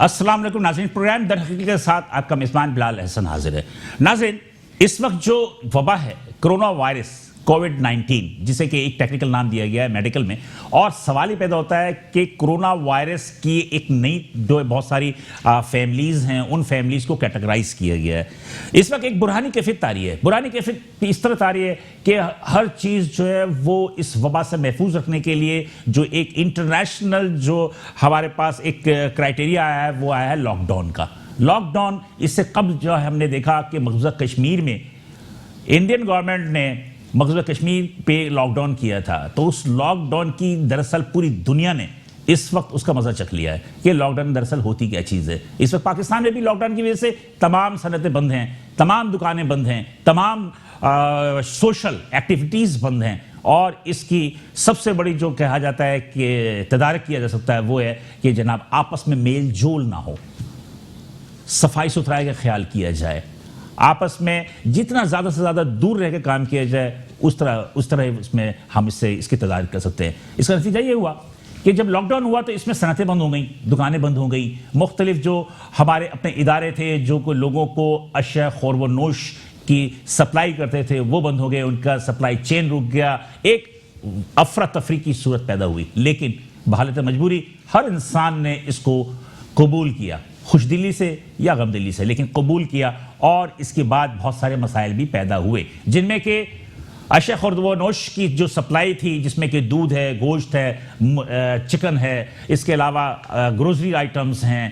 السلام علیکم ناظرین، پروگرام در حقیقت کے ساتھ آپ کا میزبان بلال احسن حاضر ہے۔ ناظرین، اس وقت جو وبا ہے کرونا وائرس کووڈ-19، جسے کہ ایک ٹیکنیکل نام دیا گیا ہے میڈیکل میں، اور سوال ہی پیدا ہوتا ہے کہ کرونا وائرس کی ایک نئی جو بہت ساری فیملیز ہیں، ان فیملیز کو کیٹیگرائز کیا گیا ہے۔ اس وقت ایک برہانی کیفیت آ رہی ہے، برہانی کیفیت اس طرح آ رہی ہے کہ ہر چیز جو ہے وہ اس وبا سے محفوظ رکھنے کے لیے جو ایک انٹرنیشنل جو ہمارے پاس ایک کرائٹیریا آیا ہے وہ آیا ہے لاک ڈاؤن کا۔ لاک ڈاؤن اس سے قبل جو ہم نے دیکھا کہ مقبوضہ کشمیر میں انڈین گورنمنٹ نے مقبوضہ کشمیر پہ لاک ڈاؤن کیا تھا، تو اس لاک ڈاؤن کی دراصل پوری دنیا نے اس وقت اس کا مزہ چکھ لیا ہے کہ لاک ڈاؤن دراصل ہوتی کیا چیز ہے۔ اس وقت پاکستان میں بھی لاک ڈاؤن کی وجہ سے تمام صنعتیں بند ہیں، تمام دکانیں بند ہیں، تمام سوشل ایکٹیویٹیز بند ہیں، اور اس کی سب سے بڑی جو کہا جاتا ہے کہ تدارک کیا جا سکتا ہے وہ ہے کہ جناب آپس میں میل جول نہ ہو، صفائی ستھرائی کا خیال کیا جائے، آپس میں جتنا زیادہ سے زیادہ دور رہ کے کام کیا جائے اس طرح اس میں ہم اس کی تدارک کر سکتے ہیں۔ اس کا نتیجہ یہ ہوا کہ جب لاک ڈاؤن ہوا تو اس میں صنعتیں بند ہو گئیں، دکانیں بند ہو گئیں، مختلف جو ہمارے اپنے ادارے تھے جو لوگوں کو اشیاء خور و نوش کی سپلائی کرتے تھے وہ بند ہو گئے، ان کا سپلائی چین رک گیا، ایک افراتفری کی صورت پیدا ہوئی۔ لیکن بحالت مجبوری ہر انسان نے اس کو قبول کیا، خوش دلی سے یا غم دلی سے، لیکن قبول کیا، اور اس کے بعد بہت سارے مسائل بھی پیدا ہوئے، جن میں کہ اشیاء خورد و نوش کی جو سپلائی تھی، جس میں کہ دودھ ہے، گوشت ہے، چکن ہے، اس کے علاوہ گروسری آئٹمز ہیں،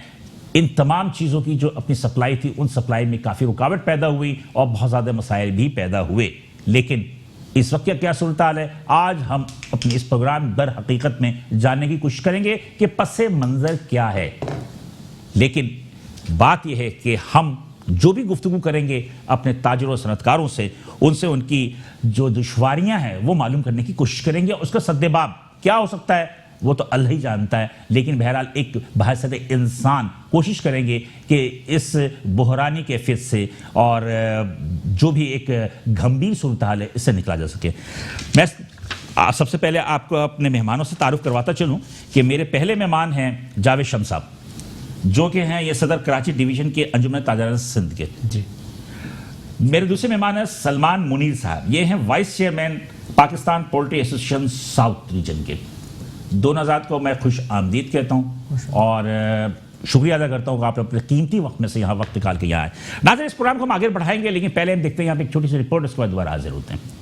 ان تمام چیزوں کی جو اپنی سپلائی تھی ان سپلائی میں کافی رکاوٹ پیدا ہوئی اور بہت زیادہ مسائل بھی پیدا ہوئے۔ لیکن اس وقت کیا صورتحال ہے، آج ہم اپنی اس پروگرام در حقیقت میں جاننے کی کوشش کریں گے کہ پس منظر کیا ہے۔ لیکن بات یہ ہے کہ ہم جو بھی گفتگو کریں گے اپنے تاجروں اور صنعتکاروں سے، ان کی جو دشواریاں ہیں وہ معلوم کرنے کی کوشش کریں گے، اس کا سدباب کیا ہو سکتا ہے وہ تو اللہ ہی جانتا ہے، لیکن بہرحال ایک بحیثیت انسان کوشش کریں گے کہ اس بحرانی کیفیت سے اور جو بھی ایک گھمبیر صورتحال ہے اس سے نکلا جا سکے۔ میں سب سے پہلے آپ کو اپنے مہمانوں سے تعارف کرواتا چلوں کہ میرے پہلے مہمان ہیں جاوید شمس صاحب، جو کہ ہیں یہ صدر کراچی ڈویژن کے انجمن تاجران سندھ کے۔ جی میرے دوسرے مہمان ہیں سلمان منیر صاحب، یہ ہیں vice chairman Pakistan poultry association south region کے۔ دونوں ذات کو میں خوش آمدید کہتا ہوں اور شکریہ ادا کرتا ہوں کہ آپ نے اپنے قیمتی وقت میں سے یہاں وقت نکال کے یہاں آئے۔ ناظرین، اس پروگرام کو ہم آگے بڑھائیں گے، لیکن پہلے ہم دیکھتے ہیں یہاں پہ ایک چھوٹی سی رپورٹ، اس کے بعد دوبارہ حاضر ہوتے ہیں۔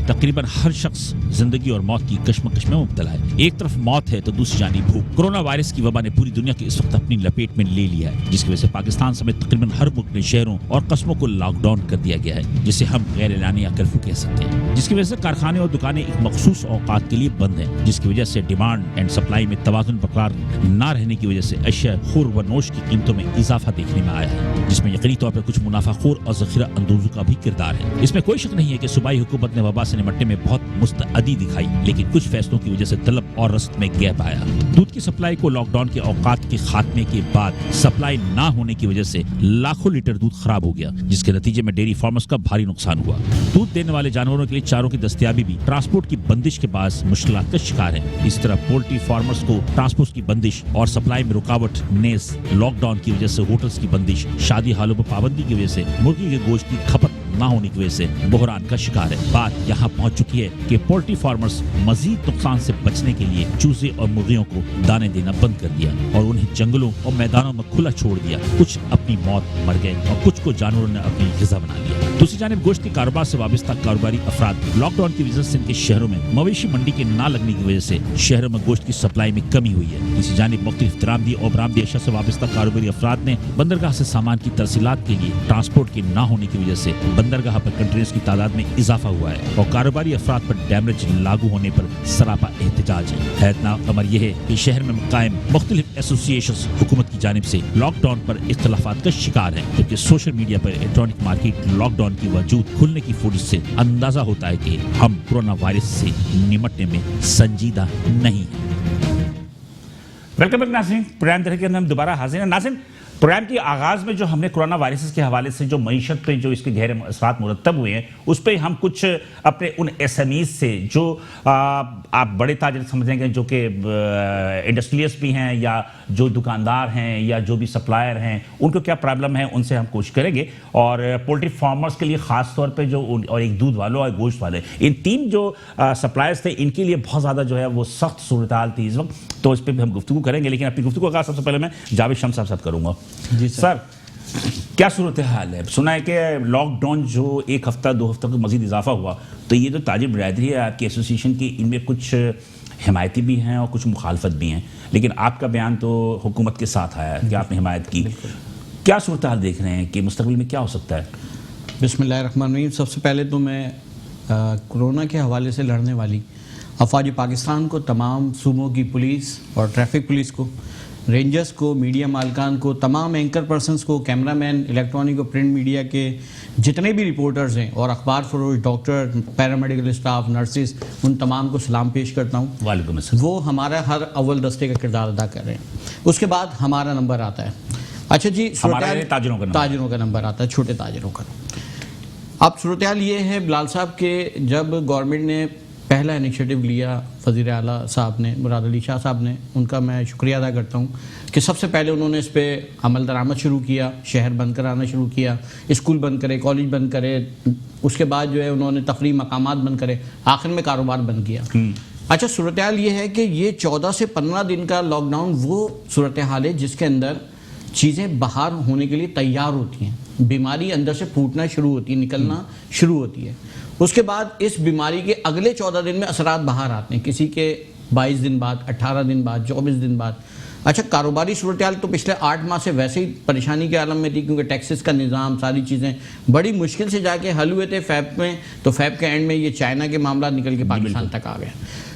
تقریباً ہر شخص زندگی اور موت کی کشمکش میں مبتلا ہے، ایک طرف موت ہے تو دوسری جانب بھوک۔ کورونا وائرس کی وبا نے پوری دنیا کو اس وقت اپنی لپیٹ میں لے لیا ہے، جس کی وجہ سے پاکستان سمیت تقریباً ہر ملک نے شہروں اور قصبوں کو لاک ڈاؤن کر دیا گیا ہے، جسے ہم غیر اعلانیہ کرفیو کہہ سکتے ہیں، جس کی وجہ سے کارخانے اور دکانیں ایک مخصوص اوقات کے لیے بند ہیں، جس کی وجہ سے ڈیمانڈ اینڈ سپلائی میں توازن برقرار نہ رہنے کی وجہ سے اشیاء خور و نوش کی قیمتوں میں اضافہ دیکھنے میں آیا ہے، جس میں یقینی طور پر کچھ منافع خور اور ذخیرہ اندوزوں کا بھی کردار ہے۔ اس میں کوئی شک نہیں ہے کہ صوبائی حکومت نے وبا سے نمٹنے میں بہت مستعدی دکھائی، لیکن کچھ فیصلوں کی وجہ سے طلب اور رسد میں گیپ آیا۔ دودھ کی سپلائی کو لاک ڈاؤن کے اوقات کے خاتمے کے بعد سپلائی نہ ہونے کی وجہ سے لاکھوں لیٹر دودھ خراب ہو گیا، جس کے نتیجے میں ڈیری فارمرز کا بھاری نقصان ہوا۔ دودھ دینے والے جانوروں کے لیے چاروں کی دستیابی بھی ٹرانسپورٹ کی بندش کے باعث مشکلات کا شکار ہے۔ اس طرح پولٹری فارمرز کو ٹرانسپورٹ کی بندش اور سپلائی میں رکاوٹ نیز لاک ڈاؤن کی وجہ سے ہوٹلز کی بندش، شادی ہالوں پر پابندی کی وجہ سے مرغی کے گوشت کی کھپت نہ ہونے کی وجہ سے بحران کا شکار ہے۔ بات یہاں پہنچ چکی ہے کہ پولٹری فارمرز مزید نقصان سے بچنے کے لیے چوزے اور مرغیوں کو دانے دینا بند کر دیا اور انہیں جنگلوں اور میدانوں میں کھلا چھوڑ دیا۔ کچھ اپنی موت مر گئے اور کچھ کو جانوروں نے اپنی غذا بنا لیا۔ دوسری جانب گوشت کے کاروبار سے وابستہ کاروباری افراد لاک ڈاؤن کی وجہ سے ان کے شہروں میں مویشی منڈی کے نہ لگنے کی وجہ سے شہروں میں گوشت کی سپلائی میں کمی ہوئی ہے۔ اسی جانب مختلف درآمدی اور برآمدی اشیاء سے وابستہ کاروباری افراد نے بندرگاہ سے سامان کی ترسیلات کے لیے ٹرانسپورٹ کے نہ ہونے کی وجہ سے بندرگاہ پر کنٹینرز کی تعداد میں اضافہ ہوا ہے اور کاروباری افراد پر ڈیمیج لاگو ہونے پر سراپا احتجاج ہے۔ حیرتناک خبر یہ ہے کہ شہر میں قائم مختلف ایسوسیشنز حکومت کی جانب سے لاک ڈاؤن پر اختلافات کا شکار ہیں، جبکہ سوشل میڈیا پر الیکٹرانک مارکیٹ لاک ڈاؤن کی وجود کھلنے کی فوٹیج سے اندازہ ہوتا ہے کہ ہم کورونا وائرس سے نمٹنے میں سنجیدہ نہیں ہیں۔ ویلکم بیک ناظرین، پروگرام در کے اندر ہم دوبارہ حاضر ہیں۔ ناظرین، پروگرام کے آغاز میں جو ہم نے کرونا وائرس کے حوالے سے جو معیشت پہ جو اس کے گہرے اثرات مرتب ہوئے ہیں اس پہ ہم کچھ اپنے ان ایس ایم ایز سے جو آپ بڑے تاجر سمجھیں گے جو کہ انڈسٹریلسٹ بھی ہیں یا جو دکاندار ہیں یا جو بھی سپلائر ہیں ان کو کیا پرابلم ہے ان سے ہم کوشش کریں گے. اور پولٹری فارمرز کے لیے خاص طور پہ جو اور ایک دودھ والوں اور گوشت والے ان تین جو سپلائرز تھے ان کے لیے بہت زیادہ جو ہے وہ سخت صورتحال تھی اس وقت, تو اس پہ بھی ہم گفتگو کریں گے. لیکن اپنی گفتگو کا سب سے پہلے میں جاوید شمس صاحب سے کروں گا. جی سر, کیا صورتحال ہے؟ سنا ہے کہ لاک ڈاؤن جو ایک ہفتہ 2 ہفتہ کو مزید اضافہ ہوا, تو یہ جو تاجر برادری ہے آپ کی ایسوسیشن کی, ان میں کچھ حمایتی بھی ہیں اور کچھ مخالفت بھی ہیں, لیکن آپ کا بیان تو حکومت کے ساتھ آیا کہ آپ نے حمایت کی. کیا صورتحال دیکھ رہے ہیں کہ مستقبل میں کیا ہو سکتا ہے؟ بسم اللہ الرحمن الرحیم. سب سے پہلے تو میں کرونا کے حوالے سے لڑنے والی افواج پاکستان کو, تمام صوبوں کی پولیس اور ٹریفک پولیس کو, رینجرز کو, میڈیا مالکان کو, تمام اینکر پرسنز کو, کیمرہ مین, الیکٹرانک اور پرنٹ میڈیا کے جتنے بھی رپورٹرز ہیں اور اخبار فروش, ڈاکٹر, پیرامیڈیکل اسٹاف, نرسز, ان تمام کو سلام پیش کرتا ہوں. وعلیکم السلام. وہ ہمارا ہر اول دستے کا کردار ادا کر رہے ہیں. اس کے بعد ہمارا نمبر آتا ہے. اچھا جی, تاجروں کا نمبر آتا ہے, چھوٹے تاجروں کا. اب صورتحال یہ ہے بلال صاحب کہ جب گورنمنٹ نے پہلا انیشیٹو لیا, وزیر اعلیٰ صاحب نے, مراد علی شاہ صاحب نے, ان کا میں شکریہ ادا کرتا ہوں کہ سب سے پہلے انہوں نے اس پہ عمل درآمد شروع کیا, شہر بند کرانا شروع کیا, اسکول بند کرے, کالج بند کرے, اس کے بعد جو ہے انہوں نے تفریح مقامات بند کرے, آخر میں کاروبار بند کیا. اچھا, صورتحال یہ ہے کہ یہ 14 سے 15 دن کا لاک ڈاؤن وہ صورتحال ہے جس کے اندر چیزیں باہر ہونے کے لیے تیار ہوتی ہیں, بیماری اندر سے پھوٹنا شروع ہوتی ہے, نکلنا شروع ہوتی ہے. اس کے بعد اس بیماری کے اگلے 14 دن میں اثرات باہر آتے ہیں, کسی کے 22 دن بعد, 18 دن بعد, 24 دن بعد. اچھا, کاروباری صورتحال تو پچھلے 8 ماہ سے ویسے ہی پریشانی کے عالم میں تھی, کیونکہ ٹیکسز کا نظام, ساری چیزیں بڑی مشکل سے جا کے حل ہوئے تھے فیب میں, تو فیب کے اینڈ میں یہ چائنا کے معاملات نکل کے پاکستان تک آ گئے.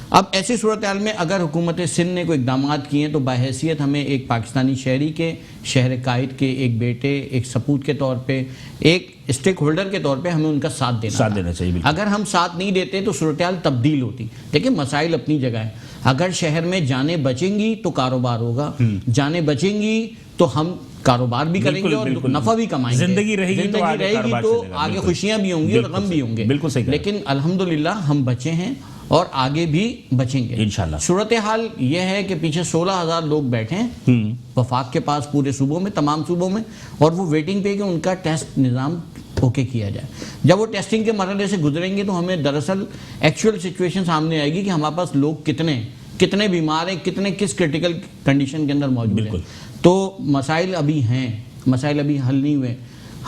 اب ایسی صورتحال میں اگر حکومت سندھ نے کوئی اقدامات کیے ہیں تو بحیثیت ہمیں ایک پاکستانی شہری کے, شہر قائد کے, ایک بیٹے, ایک سپوت کے طور پہ, ایک اسٹیک ہولڈر کے طور پہ ہمیں ان کا ساتھ دینا چاہیے. اگر ہم ساتھ نہیں دیتے تو صورتحال تبدیل ہوتی. لیکن مسائل اپنی جگہ ہیں. اگر شہر میں جانیں بچیں گی تو کاروبار ہوگا, جانیں بچیں گی تو ہم کاروبار بھی کریں گے اور نفع بھی کمائیں گے. زندگی رہے گی تو آگے خوشیاں بھی ہوں گی اور غم بھی ہوں گے. بالکل صحیح. لیکن الحمدللہ ہم بچے ہیں اور آگے بھی بچیں گے انشاءاللہ. صورتحال یہ ہے کہ پیچھے 16,000 لوگ بیٹھے ہیں وفاق کے پاس پورے صوبوں میں, تمام صوبوں میں, اور وہ ویٹنگ پہ کہ ان کا ٹیسٹ نظام اوکے کیا جائے. جب وہ ٹیسٹنگ کے مرحلے سے گزریں گے تو ہمیں دراصل ایکچوئل سچویشن سامنے آئے گی کہ ہمارے پاس لوگ کتنے بیمار ہیں, کتنے کس کرٹیکل کنڈیشن کے اندر موجود ہیں. تو مسائل ابھی ہیں, مسائل ابھی حل نہیں ہوئے.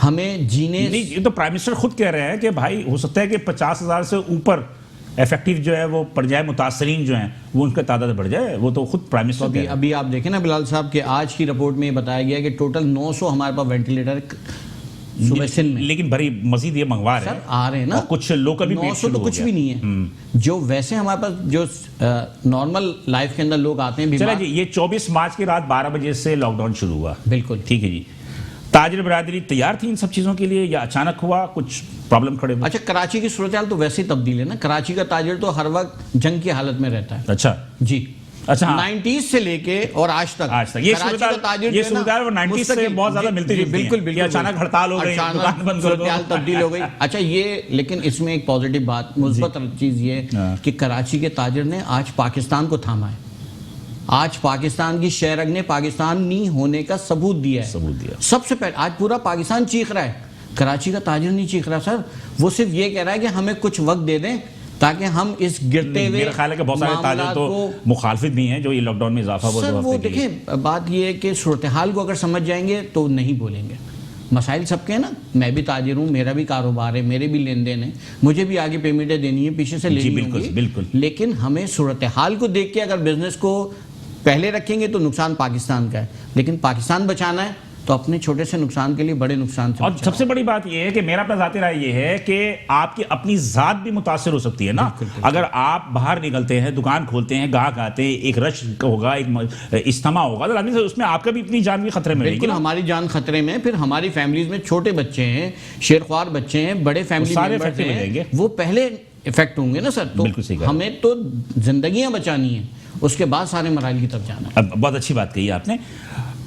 ہمیں جینے نہیں, یہ تو پرائم منسٹر خود کہہ رہے ہیں کہ بھائی ہو سکتا ہے کہ 50,000 سے اوپر ایفیکٹیو جو ہے وہ پڑ جائے, متاثرین جو ہیں وہ ان کا تعداد بڑھ جائے. وہ تو خود پرائم منسٹر. ابھی آپ دیکھیں نا بلال صاحب کہ آج کی رپورٹ میں یہ بتایا گیا کہ ٹوٹل 900 ہمارے پاس وینٹیلیٹر صوبہ سندھ میں, لیکن بڑی مزید یہ منگوا رہے ہیں, آ رہے ہیں نا. کچھ لوکل بھی 900 تو کچھ بھی نہیں ہے. جو ویسے ہمارے پاس جو نارمل لائف کے اندر لوگ آتے ہیں. چلیں جی, یہ 24 مارچ کی رات 12 بجے سے لاک ڈاؤن شروع ہوا. بالکل ٹھیک ہے جی. تاجر برادری تیار تھی ان سب چیزوں کے لیے یا اچانک ہوا کچھ پرابلم کھڑے ہوئے؟ اچھا, کراچی کی صورتحال تو ویسے ہی تبدیل ہے نا. کراچی کا تاجر تو ہر وقت جنگ کی حالت میں رہتا ہے. اچھا جی, اچھا 90s سے لے کے اور آج تک یہ صورتحال وہ 90s سے بہت زیادہ ملتی جلتی ہے. بالکل اچانک ہڑتال ہو گئی, دکان بند کر دو, صورتحال تبدیل ہو گئی. اچھا یہ, لیکن اس میں ایک پازیٹیو بات, مثبت چیز یہ کہ کراچی کے تاجر نے آج پاکستان کو تھاما ہے. آج پاکستان کی شہرگ نے پاکستانی ہونے کا ثبوت دیا ہے. سب سے پہلے آج پورا پاکستان چیخ رہا ہے, کراچی کا تاجر نہیں چیخ رہا سر. وہ صرف یہ کہہ رہا ہے کہ ہمیں کچھ وقت دے دیں تاکہ ہم اس گرتے ہوئے, میرا خیال ہے کہ بہت سارے تاجر تو مخالفت بھی ہیں جو یہ لاک ڈاؤن میں اضافہ ہوا. سر وہ دیکھیں, بات یہ ہے کہ صورتحال کو اگر سمجھ جائیں گے تو نہیں بولیں گے. مسائل سب کے ہیں نا. میں بھی تاجر ہوں, میرا بھی کاروبار ہے, میرے بھی لین دین ہیں, مجھے بھی آگے پیمنٹیں دینی ہیں, پیچھے سے لینی ہوں گی. بالکل. لیکن ہمیں صورتحال کو دیکھ کے اگر بزنس کو پہلے رکھیں گے تو نقصان پاکستان کا ہے, لیکن پاکستان بچانا ہے تو اپنے چھوٹے سے نقصان کے لیے بڑے نقصان سے. اور سب سے بڑی بات یہ ہے کہ میرا اپنا ذاتی رائے یہ ہے کہ آپ کی اپنی ذات بھی متاثر ہو سکتی ہے نا. اگر آپ باہر نکلتے ہیں, دکان کھولتے ہیں, گاہک آتے ہیں, ایک رش ہوگا, ایک اجتماع ہوگا, تو اس میں آپ کا بھی اپنی جان بھی خطرے میں رہے گی. بالکل, ہماری جان خطرے میں. پھر ہماری فیملیز میں چھوٹے بچے ہیں, شیرخوار بچے ہیں, بڑے فیملی ممبرز ہیں, وہ پہلے افیکٹ ہوں گے نا سر. تو ہمیں تو زندگیاں بچانی ہیں, اس کے بعد سارے مراحل کی طرف جانا ہے. بہت اچھی بات کہی آپ نے.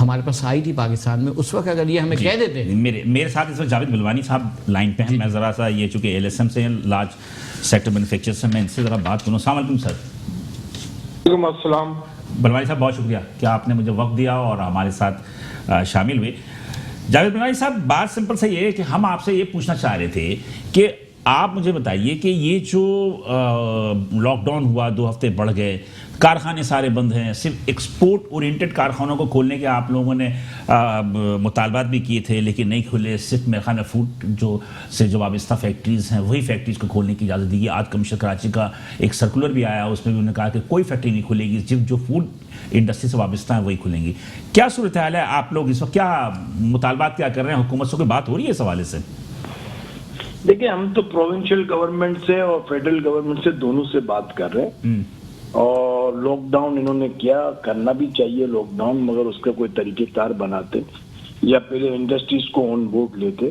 ہمارے پاس آئی تھی پاکستان میں اس وقت اگر یہ ہمیں کہہ دیتے. میرے ساتھ اس وقت جاوید بلوانی صاحب لائن پہ ہیں. میں ذرا سا یہ چونکہ ایل ایس ایم سے لارج سیکٹر مینوفیکچر سے میں ان سے ذرا بات کروں. السلام علیکم سر. وعلیکم السلام. بلوانی صاحب بہت شکریہ کہ آپ نے مجھے وقت دیا اور ہمارے ساتھ شامل ہوئے. جاوید بلوانی صاحب بات سمپل سے یہ ہے کہ ہم آپ سے یہ پوچھنا چاہ رہے تھے کہ آپ مجھے بتائیے کہ یہ جو لاک ڈاؤن ہوا 2 ہفتے بڑھ گئے, کارخانے سارے بند ہیں, صرف ایکسپورٹ اورینٹڈ کارخانوں کو کھولنے کے آپ لوگوں نے مطالبات بھی کیے تھے لیکن نہیں کھلے. صرف میرے خیال میں فوڈ جو وابستہ فیکٹریز ہیں وہی فیکٹریز کو کھولنے کی اجازت دی گئی. آج کمشنر کراچی کا ایک سرکولر بھی آیا, اس میں بھی انہوں نے کہا کہ کوئی فیکٹری نہیں کھلے گی, صرف جو فوڈ انڈسٹری سے وابستہ ہیں وہی کھلیں گی. کیا صورتحال ہے؟ آپ لوگ اس وقت کیا مطالبات کیا کر رہے ہیں؟ حکومت سے کوئی بات ہو رہی ہے اس حوالے سے؟ دیکھیں ہم تو پروونشل گورنمنٹ سے اور فیڈرل گورنمنٹ سے دونوں سے بات کر رہے ہیں, اور لاک ڈاؤن انہوں نے کیا کرنا بھی چاہیے لاک ڈاؤن, مگر اس کا کوئی طریقہ کار بناتے یا پہلے انڈسٹریز کو آن بورڈ لیتے.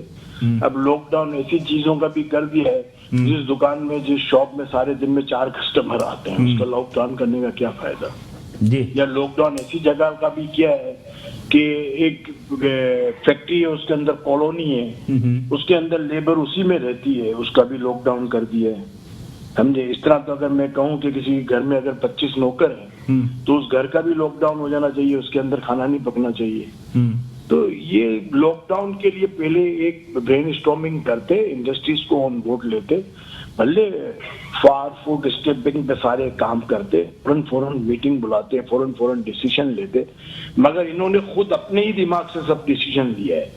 اب لاک ڈاؤن ایسی چیزوں کا بھی کر دیا ہے جس دکان میں جس شاپ میں سارے دن میں 4 کسٹمر آتے ہیں, اس کا لاک ڈاؤن کرنے کا کیا فائدہ جی. یا لاک ڈاؤن ایسی جگہ کا بھی کیا ہے کہ ایک فیکٹری ہے, اس کے اندر کالونی ہے, اس کے اندر لیبر اسی میں رہتی ہے, اس کا بھی لاک ڈاؤن کر دیا ہے. سمجھے؟ اس طرح تو اگر میں کہوں کہ کسی گھر میں اگر 25 نوکر ہیں تو اس گھر کا بھی لاک ڈاؤن ہو جانا چاہیے, اس کے اندر کھانا نہیں پکنا چاہیے. تو یہ لاک ڈاؤن کے لیے پہلے ایک برین اسٹارمنگ کرتے, انڈسٹریز کو آن بورڈ لیتے, بھلے فوڈ اسٹیپنگ پہ سارے کام کرتے, فوراً میٹنگ بلاتے, فوراً ڈیسیشن لیتے, مگر انہوں نے خود اپنے ہی دماغ سے سب ڈیسیشن لیا ہے.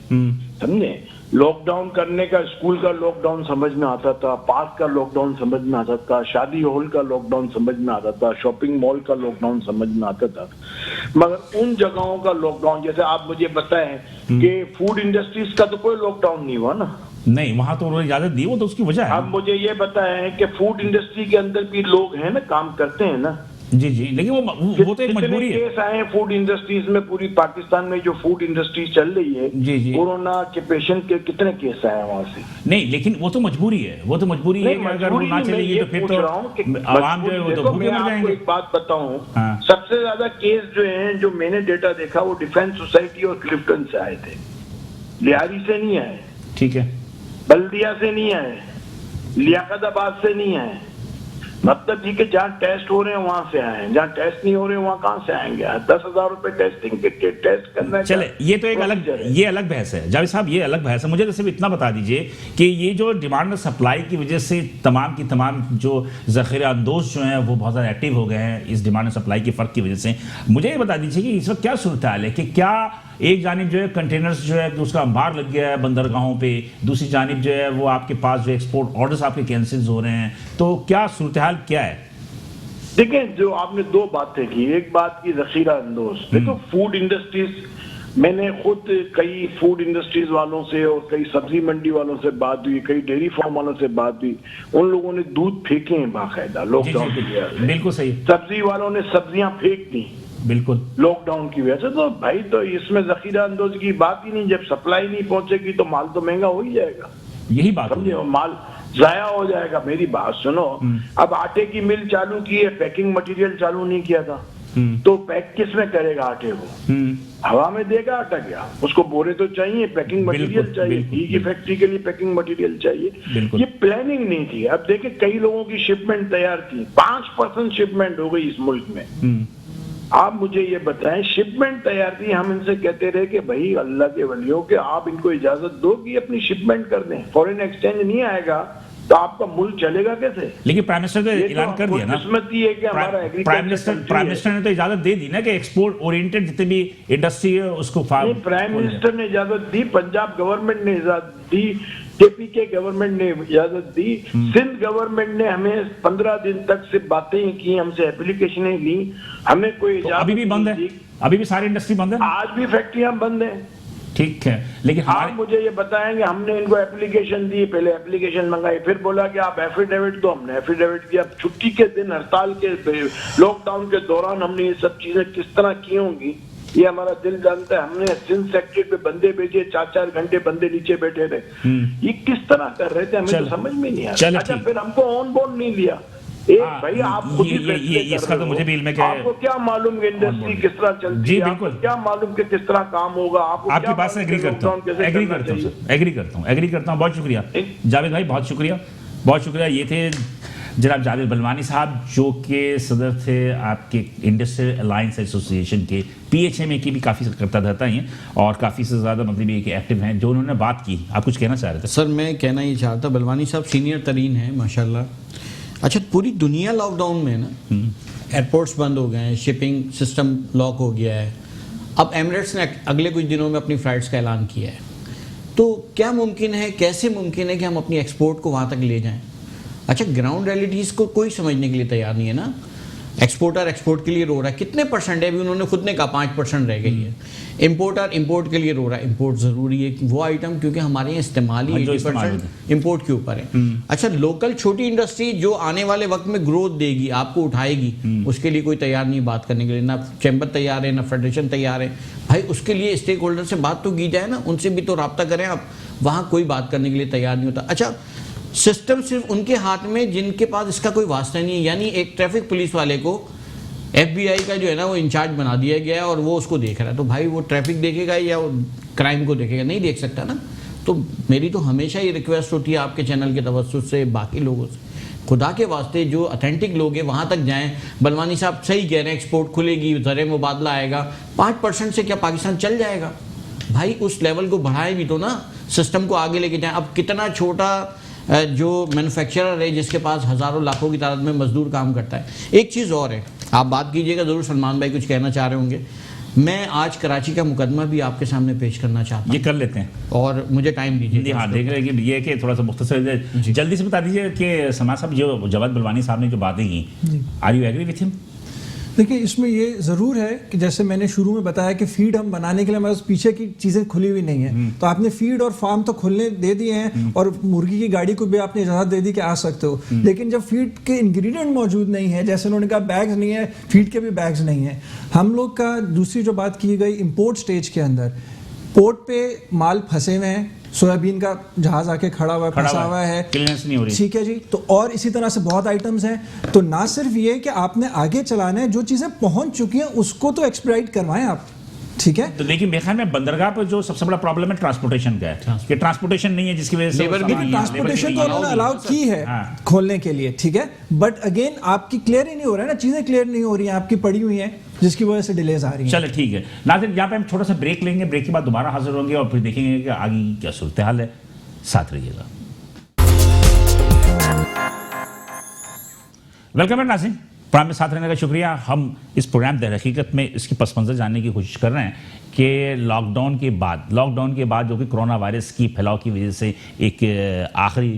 سمجھے؟ لاک ڈاؤن کرنے کا اسکول کا لاک ڈاؤن سمجھ میں آتا تھا, پارک کا لاک ڈاؤن سمجھ میں آتا تھا, شادی ہال کا لاک ڈاؤن سمجھ میں آتا تھا, شاپنگ مال کا لاک ڈاؤن سمجھ میں آتا تھا, مگر ان جگہوں کا لاک ڈاؤن جیسے آپ مجھے بتائیں کہ فوڈ انڈسٹریز کا تو کوئی لاک ڈاؤن نہیں ہوا نا. نہیں, وہاں تو انہوں نے اجازت دی, وہ تو اس کی وجہ ہے. اب مجھے یہ بتائیں کہ فوڈ انڈسٹری کے اندر بھی لوگ ہیں نا, کام کرتے ہیں نا. جی لیکن وہ تو ایک مجبوری ہے. کیس آئے ہیں فوڈ انڈسٹریز میں, پوری پاکستان میں جو فوڈ انڈسٹری چل رہی ہے, کورونا کے پیشنٹ کے کتنے کیس آئے ہیں وہاں سے؟ نہیں, لیکن وہ تو مجبوری ہے, اگر وہ نہ چلے گی تو پھر تو عوام جو ہے وہ تو بھوکے مر جائیں گے. ایک بات بتاؤں, سب سے زیادہ کیس جو ہیں جو میں نے ڈیٹا دیکھا وہ ڈیفینس سوسائٹی اور کلفٹن سے آئے تھے, لہاری سے نہیں آئے. ٹھیک ہے. بلدیہ سے نہیں آئے, لیاقت آباد سے نہیں آئے. مطلب یہ کہ جہاں ٹیسٹ ہو رہے ہیں وہاں سے آئے ہیں, جہاں ٹیسٹ نہیں ہو رہے ہیں وہاں کہاں سے آئیں گے؟ 10,000 روپے ٹیسٹنگ کے ٹیسٹ کرنا. چلے, یہ تو ایک الگ بحث ہے. جاوید صاحب یہ الگ بحث ہے. مجھے تو صرف اتنا بتا دیجئے کہ یہ جو ڈیمانڈ اور سپلائی کی وجہ سے تمام کی تمام جو ذخیرہ اندوز جو ہیں وہ بہت زیادہ ایکٹیو ہو گئے ہیں اس ڈیمانڈ اور سپلائی کے فرق کی وجہ سے, مجھے یہ بتا دیجیے کہ اس وقت کیا صورتحال ہے, کہ کیا ایک جانب جو ہے کنٹینرز جو ہے اس کا انبار لگ گیا ہے بندرگاہوں پہ, دوسری جانب جو ہے وہ آپ کے پاس جو ایکسپورٹ آرڈرز آپ کے کینسلز ہو رہے ہیں, تو کیا صورتحال کیا ہے؟ دیکھیں, جو آپ نے 2 باتیں کی, ایک بات کی ذخیرہ اندوز. دیکھو فوڈ انڈسٹریز, میں نے خود کئی فوڈ انڈسٹریز والوں سے اور کئی سبزی منڈی والوں سے بات ہوئی, کئی ڈیری فارم والوں سے بات ہوئی, ان لوگوں نے دودھ پھینکے ہیں باقاعدہ لاک ڈاؤن کی وجہ سے. بالکل صحیح. سبزی والوں نے سبزیاں پھینک دی بالکل لاک ڈاؤن کی وجہ سے. تو بھائی تو اس میں ذخیرہ اندوز کی بات ہی نہیں, جب سپلائی نہیں پہنچے گی تو مال تو مہنگا ہو ہی جائے گا. یہی بات سمجھے, مال ضائع ہو جائے گا. میری بات سنو, اب آٹے کی مل چالو کی ہے, پیکنگ مٹیریل چالو نہیں کیا تھا, تو پیک کس میں کرے گا آٹے کو؟ ہوا میں دے گا آٹا کیا؟ اس کو بورے تو چاہیے, پیکنگ مٹیریل چاہیے, گھی کی فیکٹری کے لیے پیکنگ مٹیریل چاہیے. یہ پلاننگ نہیں تھی. اب دیکھیں کئی لوگوں کی شپمنٹ تیار تھی, 5% شپمنٹ ہو گئی اس ملک میں. آپ مجھے یہ بتائیں, شپمنٹ تیار تھی, ہم ان سے کہتے رہے کہ بھائی اللہ کے ولیوں کہ آپ ان کو اجازت دو کہ اپنی شپمنٹ کر دیں, فورن ایکسچینج نہیں آئے گا تو آپ کا ملک چلے گا کیسے؟ لیکن پرائم منسٹر نے اعلان کر دیا نا, قسمتی ہے کہ ہمارا پرائم منسٹر نے تو اجازت دے دی نا کہ ایکسپورٹ اورینٹڈ جتنے بھی انڈسٹری ہے اس کو. پرائم منسٹر نے اجازت دی, پنجاب گورنمنٹ نے اجازت دی, کے کے گورنمنٹ نے اجازت دی, سندھ گورنمنٹ نے ہمیں 15 دن تک سے باتیں کی, ہم سے اپلیکیشنیں لی, ہمیں کوئی اجازت. ابھی بھی بند ہے, ابھی بھی ساری انڈسٹری بند ہے, آج بھی فیکٹریاں بند ہیں. ٹھیک ہے, لیکن آپ مجھے یہ بتائیں گے, ہم نے ان کو اپلیکیشن دی, پہلے اپلیکیشن منگائی, پھر بولا کہ آپ ایفیڈیوٹ دو, ہم نے ایفیڈیوٹ دیا. چھٹی کے دن, ہڑتال کے, لاک ڈاؤن کے دوران ہم نے یہ سب چیزیں کس طرح کی ہوں گی یہ ہمارا دل جانتا ہے. ہم نے سندھ سیکٹریٹ پہ بندے بھیجے, 4 گھنٹے بندے نیچے بیٹھے رہے. یہ کس طرح کر رہے تھے ہمیں تو سمجھ میں نہیں آ رہا. اچھا, پھر ہم کو آن بورڈ نہیں لیا, بھائی آپ خود ہی اس کا تو مجھے بھی علم ہے کہ آپ کو کیا معلوم کہ انڈسٹری کس طرح چلتی ہے، آپ کو کیا معلوم کہ کس طرح کام ہوگا، آپ کی بات سے ایگری کرتا ہوں. بہت شکریہ جاوید بھائی، بہت شکریہ. یہ تھے جناب جاوید بلوانی صاحب، جو کہ صدر تھے آپ کے انڈسٹریل الائنس ایسوسی ایشن کے، PHMA کی بھی کافی کرتا رہتا ہیں اور کافی سے زیادہ مطلب یہ کہ ایکٹیو ہیں. جو انہوں نے بات کی، آپ کچھ کہنا چاہ رہے تھے؟ سر میں کہنا یہ چاہتا، بلوانی صاحب سینئر ترین ہیں ماشاءاللہ. اچھا پوری دنیا لاک ڈاؤن میں ہے نا، ایئرپورٹس بند ہو گئے ہیں، شپنگ سسٹم لاک ہو گیا ہے. اب ایمریٹس نے اگلے کچھ دنوں میں اپنی فلائٹس کا اعلان کیا ہے. تو کیا ممکن ہے، کیسے ممکن ہے کہ ہم اپنی ایکسپورٹ کو وہاں تک لے جائیں؟ اچھا گراؤنڈ ریئلٹیز کو کوئی سمجھنے کے لیے تیار نہیں ہے نا. ایکسپورٹر ایکسپورٹ کے لیے رو رہا ہے، کتنے پرسنٹ ہے؟ ابھی انہوں نے خود نے کہا 5% رہ گئی ہے. امپورٹر امپورٹ کے لیے رو رہا ہے. امپورٹ ضروری ہے وہ آئٹم کیونکہ ہمارے یہاں استعمال ہی 80% امپورٹ کے اوپر ہے. اچھا لوکل چھوٹی انڈسٹری جو آنے والے وقت میں گروتھ دے گی، آپ کو اٹھائے گی، اس کے لیے کوئی تیار نہیں بات کرنے کے لیے. نہ چیمبر تیار ہے، نہ فیڈریشن تیار ہے. بھائی اس کے لیے اسٹیک ہولڈر سے بات تو کی جائے نا، ان سے بھی تو رابطہ کریں آپ. وہاں کوئی بات کرنے کے لیے تیار نہیں ہوتا. اچھا سسٹم صرف ان کے ہاتھ میں جن کے پاس اس کا کوئی واسطہ نہیں ہے. یعنی ایک ٹریفک پولیس والے کو FBI کا جو ہے نا وہ انچارج بنا دیا گیا ہے اور وہ اس کو دیکھ رہا ہے. تو بھائی وہ ٹریفک دیکھے گا یا وہ کرائم کو دیکھے گا؟ نہیں دیکھ سکتا نا. تو میری تو ہمیشہ یہ ریکویسٹ ہوتی ہے آپ کے چینل کے توسط سے، باقی لوگوں سے، خدا کے واسطے جو اتھینٹک لوگ ہیں وہاں تک جائیں. بلوانی صاحب صحیح کہہ رہے ہیں، ایکسپورٹ کھلے گی، زر مبادلہ آئے گا، 5% سے کیا پاکستان چل جائے گا؟ بھائی اس لیول کو بڑھائیں بھی تو نا، سسٹم کو آگے لے کے جائیں. اب کتنا چھوٹا جو مینوفیکچرر ہے جس کے پاس ہزاروں لاکھوں کی تعداد میں مزدور کام کرتا ہے. ایک چیز اور ہے، آپ بات کیجئے گا ضرور، سلمان بھائی کچھ کہنا چاہ رہے ہوں گے. میں آج کراچی کا مقدمہ بھی آپ کے سامنے پیش کرنا چاہتا ہوں. یہ کر لیتے ہیں اور مجھے ٹائم دیجیے. ہاں دیکھ رہے ہیں یہ کہ تھوڑا سا مختصر جلدی سے بتا دیجیے کہ سلمان صاحب جو جاوید بلوانی صاحب نے جو باتیں کی، are you agree with him? دیکھیں اس میں یہ ضرور ہے کہ جیسے میں نے شروع میں بتایا کہ فیڈ ہم بنانے کے لیے ہمارے پیچھے کی چیزیں کھلی ہوئی نہیں ہیں. تو آپ نے فیڈ اور فارم تو کھلنے دے دیے ہیں اور مرغی کی گاڑی کو بھی آپ نے اجازت دے دی کہ آ سکتے ہو. لیکن جب فیڈ کے انگریڈینٹ موجود نہیں ہے، جیسے انہوں نے کہا بیگز نہیں ہے، فیڈ کے بھی بیگز نہیں ہیں. ہم لوگ کا دوسری جو بات کی گئی امپورٹ سٹیج کے اندر، پورٹ پہ مال پھنسے ہوئے ہیں، سویابین کا جہاز آ کے کھڑا ہوا پھنسا ہوا ہے، ٹھیک ہے جی. تو اور اسی طرح سے بہت آئٹمز ہیں. تو نہ صرف یہ کہ آپ نے آگے چلانا ہے، جو چیزیں پہنچ چکی ہیں اس کو تو ایکسپیڈائٹ کروائیں آپ، ٹھیک ہے. تو لیکن میرے خیال میں بندرگاہ پر جو سب سے بڑا پرابلم ہے ٹرانسپورٹیشن کا ہے کہ ٹرانسپورٹیشن نہیں ہے، جس کی وجہ سے ٹرانسپورٹیشن تو انہوں نے الاؤ کی ہے کھولنے کے لیے، ٹھیک ہے. بٹ اگین آپ کی کلیئر ہی نہیں ہو رہا ہے نا، چیزیں کلیئر نہیں ہو رہی ہیں، آپ کی پڑی ہوئی ہیں جس کی وجہ سے ڈیلیز آ رہی ہیں. چلے ٹھیک ہے ناظرین، یہاں پہ ہم تھوڑا سا بریک لیں گے. بریک کے بعد دوبارہ حاضر ہوں گے اور پھر دیکھیں گے کہ آگے کیا صورتحال ہے. ساتھ رہیے گا. ویلکم ہے ناظرین، پروگرام میں ساتھ رہنے کا شکریہ. ہم اس پروگرام در حقیقت میں اس کی پس منظر جاننے کی کوشش کر رہے ہیں کہ لاک ڈاؤن کے بعد جو کہ کرونا وائرس کی پھیلاؤ کی وجہ سے ایک آخری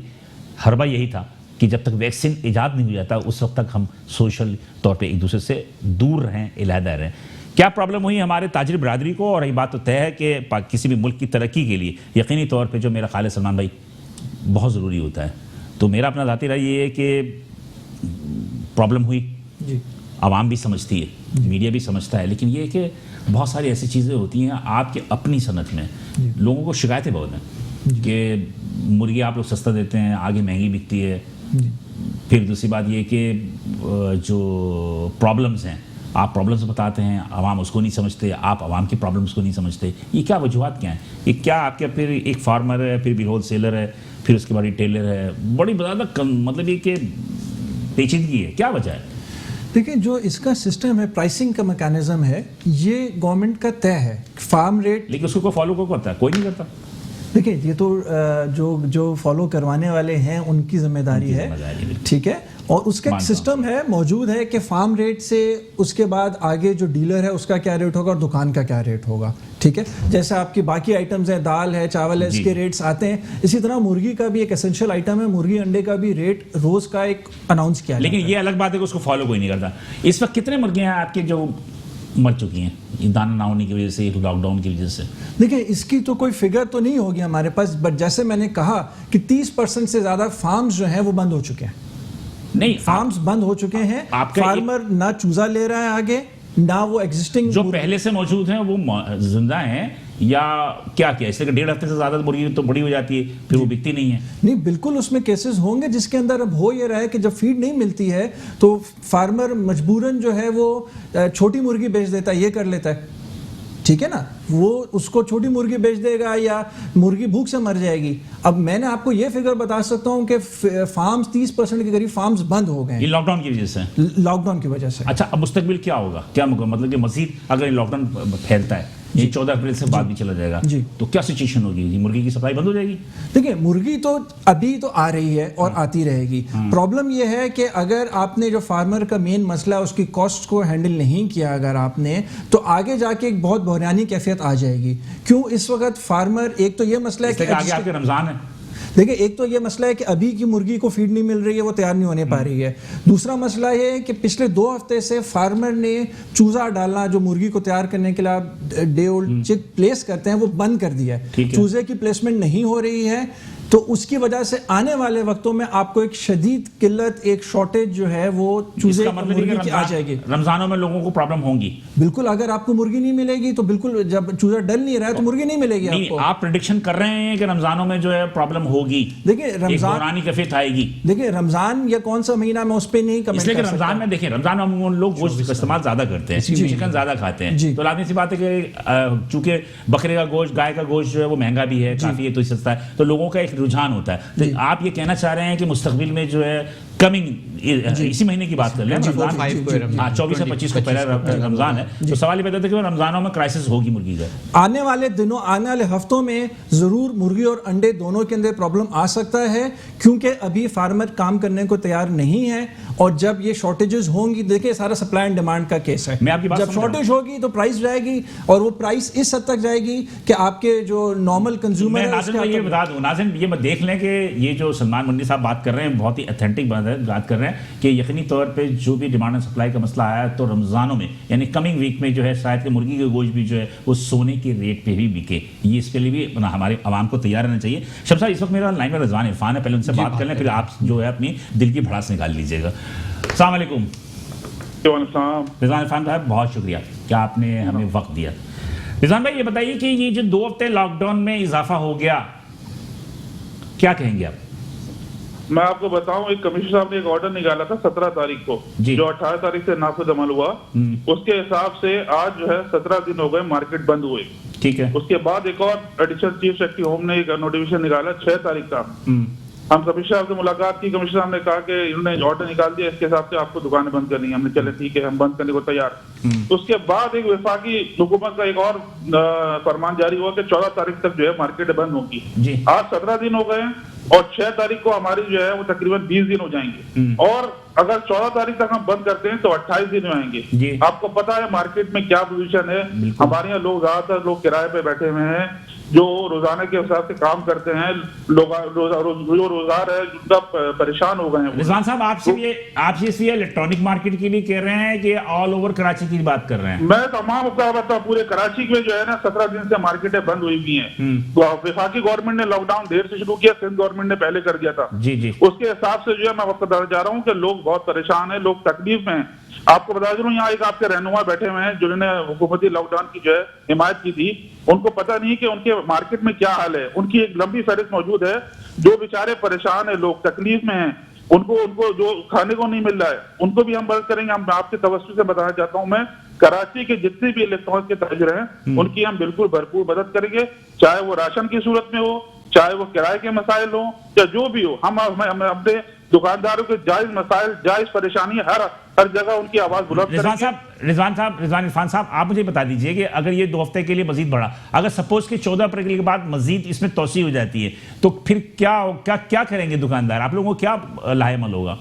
حربہ یہی تھا کہ جب تک ویکسین ایجاد نہیں ہو جاتا اس وقت تک ہم سوشل طور پہ ایک دوسرے سے دور رہیں، علیحدہ رہیں. کیا پرابلم ہوئی ہمارے تاجر برادری کو؟ اور یہ بات تو طے ہے کہ کسی بھی ملک کی ترقی کے لیے یقینی طور پہ جو میرا خیال ہے سلمان بھائی بہت ضروری ہوتا ہے. تو میرا اپنا ذاتی رائے یہ ہے کہ پرابلم ہوئی، عوام بھی سمجھتی ہے، میڈیا بھی سمجھتا ہے، لیکن یہ کہ بہت ساری ایسی چیزیں ہوتی ہیں آپ کے اپنی صنعت میں. لوگوں کو شکایتیں بہت ہیں کہ مرغی آپ لوگ سستا دیتے ہیں، آگے مہنگی بکتی ہے. پھر دوسری بات یہ کہ جو پرابلمز ہیں آپ پرابلمز بتاتے ہیں، عوام اس کو نہیں سمجھتے، آپ عوام کی پرابلمز کو نہیں سمجھتے. یہ کیا وجوہات کیا ہیں؟ یہ کیا آپ کے پھر ایک فارمر ہے، پھر بھی ہول سیلر ہے، پھر اس کے بعد ریٹیلر ہے، بڑی زیادہ مطلب یہ کہ پیچیدگی ہے، کیا وجہ ہے؟ دیکھیں جو اس کا سسٹم ہے، پرائسنگ کا میکانزم ہے، یہ گورنمنٹ کا طے ہے فارم ریٹ، لیکن اس کو فالو کرتا ہے کوئی نہیں کرتا. دیکھیں یہ تو جو فالو کروانے والے ہیں ان کی ذمہ داری ہے، ٹھیک ہے. اور اس کا ایک سسٹم ہے موجود ہے کہ فارم ریٹ سے اس کے بعد آگے جو ڈیلر ہے اس کا کیا ریٹ ہوگا اور دکان کا کیا ریٹ ہوگا، ٹھیک ہے. جیسے آپ کی باقی آئٹمز ہیں، دال ہے، چاول ہے، اس کے ریٹس آتے ہیں. اسی طرح مرغی کا بھی ایک اسینشیل آئٹم ہے، مرغی انڈے کا بھی ریٹ روز کا ایک اناؤنس کیا. لیکن یہ الگ بات ہے کہ اس کو فالو کوئی نہیں کرتا. اس وقت کتنے مرغیاں ہیں آپ کے جو مر چکی ہیں دانہ نہ ہونے کی وجہ سے، لاک ڈاؤن کی وجہ سے؟ دیکھیں اس کی تو کوئی فگر تو نہیں ہوگی ہمارے پاس، بٹ جیسے میں نے کہا کہ 30% سے زیادہ فارمز جو ہیں وہ بند ہو چکے ہیں. نہیں فارمز بند ہو چکے ہیں، فارمر نہ چوزا لے رہا ہے آگے، نہ وہ ایگزسٹنگ جو پہلے سے موجود ہیں وہ زندہ ہیں، یا کیا اس لیے کہ 1.5 ہفتے سے زیادہ مرغی تو بڑی ہو جاتی ہے پھر وہ بکتی نہیں ہے؟ نہیں بالکل اس میں کیسز ہوں گے جس کے اندر اب ہو یہ رہا ہے کہ جب فیڈ نہیں ملتی ہے تو فارمر مجبوراً جو ہے وہ چھوٹی مرغی بیچ دیتا ہے, یہ کر لیتا ہے, ٹھیک ہے نا, وہ اس کو چھوٹی مرغی بیچ دے گا یا مرغی بھوک سے مر جائے گی. اب میں نے آپ کو یہ فگر بتا سکتا ہوں کہ فارمز 30% کے قریب فارمز بند ہو گئے ہیں لاک ڈاؤن کی وجہ سے. لاک ڈاؤن کی وجہ سے. اچھا اب مستقبل کیا ہوگا, کیا مطلب کہ مزید اگر لاک ڈاؤن پھیلتا ہے, یہ 14 اپریل سے بعد بھی چلا جائے گا, تو کیا سچویشن ہوگی؟ مرغی کی سپلائی بند ہو جائے گی؟ دیکھیں مرغی تو ابھی تو آ رہی ہے اور آتی رہے گی. پرابلم یہ ہے کہ اگر آپ نے جو فارمر کا مین مسئلہ ہے اس کی کاسٹ کو ہینڈل نہیں کیا اگر آپ نے, تو آگے جا کے ایک بہت بحرانی کیفیت آ جائے گی. کیوں اس وقت فارمر, ایک تو یہ مسئلہ ہے کہ آگے آپ کے رمضان ہے, دیکھیں ایک تو یہ مسئلہ ہے کہ ابھی کی مرغی کو فیڈ نہیں مل رہی ہے, وہ تیار نہیں ہونے پا رہی ہے. دوسرا مسئلہ یہ ہے کہ پچھلے 2 ہفتے سے فارمر نے چوزا ڈالنا جو مرغی کو تیار کرنے کے لیے آپ ڈے اولڈ چک پلیس کرتے ہیں وہ بند کر دیا ہے. چوزے کی پلیسمنٹ نہیں ہو رہی ہے, تو اس کی وجہ سے آنے والے وقتوں میں آپ کو ایک شدید قلت, ایک شارٹیج جو ہے وہ چوزے مرغی کی آ جائے گی. رمضانوں میں لوگوں کو پرابلم ہوں گی بالکل. اگر آپ کو مرغی نہیں ملے گی تو بالکل, جب چوزا ڈل نہیں رہا ہے تو مرغی نہیں ملے گی آپ کو. آپ پریڈکشن کر رہے ہیں کہ رمضانوں میں جو ہے پرابلم ہوگی؟ دیکھیں رمضان بحرانی کیفیت آئے گی. دیکھیں رمضان یا کون سا مہینہ میں اس پہ نہیں کمنٹ اس لیے کہ رمضان میں دیکھیں رمضان میں لوگ گوشت کا استعمال زیادہ کرتے ہیں, چکن زیادہ کھاتے ہیں, تو لازمی سی بات ہے کہ چونکہ بکرے کا گوشت, گائے کا گوشت جو ہے وہ مہنگا بھی ہے کافی ہے, تو سستا ہے, تو لوگوں کا ایک رجحان ہوتا ہے. تو آپ یہ کہنا چاہ رہے ہیں کہ مستقبل میں جو ہے کمنگ اسی مہینے کی بات کر لیں, 24 سے 25 کو پہلا رمضان ہے, تو سوال یہ پیدا تھا کہ رمضانوں میں کرائسس ہوگی مرغی کا. آنے والے دنوں, آنے والے ہفتوں میں ضرور مرغی اور انڈے دونوں کے اندر پرابلم آ سکتا ہے, کیونکہ ابھی فارمر کام کرنے کو تیار نہیں ہے. اور جب یہ شارٹیجز ہوں گی, دیکھیں سارا سپلائی اینڈ ڈیمانڈ کا کیس ہے, جب شارٹیج ہوگی تو پرائس جائے گی, اور وہ پرائس اس حد تک جائے گی کہ آپ کے جو نارمل کنزیومر ہے. ناظرین میں یہ بتا دوں, ناظرین یہ دیکھ لیں کہ یہ جو سلمان منڈی صاحب بات کر رہے ہیں بہت ہی اتھینٹک بات کر رہے ہیں کہ یقینی طور پہ جو بھی ڈیمانڈ اینڈ سپلائی کا مسئلہ آیا تو رمضانوں میں یعنی کمنگ ویک میں جو ہے شاید کہ مرغی کا گوشت بھی جو ہے وہ سونے کے ریٹ پہ بھی بکے. یہ اس کے لیے بھی ہمارے عوام کو تیار رہنا چاہیے. شب صاحب اس وقت میرا لائن میں رضوان عرفان ہے, پہلے ان سے بات کر لیں, پھر آپ جو ہے اپنی دل کی بھڑاس نکال لیجیے گا. السلام علیکم. رضوان عرفان صاحب بہت شکریہ کہ آپ نے ہمیں وقت دیا. رضوان بھائی یہ بتائیے کہ یہ جو 2 ہفتے لاک ڈاؤن میں اضافہ ہو گیا, کیا کہیں گے آپ؟ میں آپ کو بتاؤں, ایک کمشنر صاحب نے ایک آرڈر نکالا تھا 17 تاریخ کو, جو 18 تاریخ سے نافذ عمل ہوا. اس کے حساب سے آج جو ہے 17 دن ہو گئے مارکیٹ بند ہوئے. ٹھیک ہے. اس کے بعد ایک اور ایڈیشنل چیف سیکرٹری ہوم نے ایک نوٹیفیکیشن نکالا 6 تاریخ کا. ہم کمشنر صاحب سے ملاقات کی, کمشنر صاحب نے کہا کہ انہوں نے آرڈر نکال دیا, اس کے حساب سے آپ کو دکانیں بند کرنی ہے. ہم نے چلے ٹھیک ہے, ہم بند کرنے کو تیار. اس کے بعد ایک وفاقی حکومت کا ایک اور فرمان جاری ہوا کہ 14 تاریخ تک جو ہے مارکیٹ بند ہوگی. آج 17 دن ہو گئے ہیں, اور 6 تاریخ کو ہماری جو ہے وہ تقریباً 20 دن ہو جائیں گے. اور اگر 14 تاریخ تک ہم بند کرتے ہیں تو 28 دن آئیں گے. آپ کو پتا ہے مارکیٹ میں کیا پوزیشن ہے. ہمارے یہاں لوگ زیادہ تر لوگ کرائے پہ بیٹھے ہوئے ہیں, جو روزانہ کے حساب سے کام کرتے ہیں, لوگ جو روزگار ہے جن کا پریشان ہو گئے ہیں. رضوان صاحب آپ سے یہ الیکٹرانک مارکیٹ کے لیے کہہ رہے ہیں کہ آل اوور کراچی کی بات کر رہے ہیں؟ میں تمام پورے کراچی میں جو ہے نا 17 دن سے مارکیٹیں بند ہوئی ہوئی ہیں. وفاقی گورنمنٹ نے لاک ڈاؤن دیر سے شروع کیا, سندھ گورنمنٹ نے پہلے کر دیا تھا. اس کے حساب سے جو ہے میں وقت بتانا چاہ رہا ہوں کہ لوگ بہت پریشان ہیں, لوگ تکلیف میں ہیں. آپ کو بتا دوں, یہاں ایک آپ کے رہنما بیٹھے ہوئے ہیں جنہوں نے حکومتی لاک ڈاؤن کی جو ہے حمایت کی تھی. ان کو پتہ نہیں کہ ان کے مارکیٹ میں کیا حال ہے. ان کی ایک لمبی فہرست موجود ہے. جو بیچارے پریشان ہیں, لوگ تکلیف میں ہیں, ان کو جو کھانے کو نہیں مل رہا ہے, ان کو بھی ہم مدد کریں گے. ہم آپ کے توسط سے بتانا چاہتا ہوں, میں کراچی کے جتنے بھی الیکٹرانک کے تاجر ہیں ان کی ہم بالکل بھرپور مدد کریں گے, چاہے وہ راشن کی صورت میں ہو, چاہے وہ کرائے کے مسائل ہوں, یا جو بھی ہو. ہم اپنے دکانداروں کے جائز مسائل, جائز پریشانی ہر جگہ ان کی آواز بلند کریں گے. رضوان عرفان صاحب آپ مجھے بتا دیجئے کہ اگر یہ 2 ہفتے کے لیے مزید بڑھا, اگر سپوز کہ 14 اپریل کے بعد مزید اس میں توسیع ہو جاتی ہے, تو پھر کیا کریں گے دکاندار؟ آپ لوگوں کو کیا لاہ عمل ہوگا؟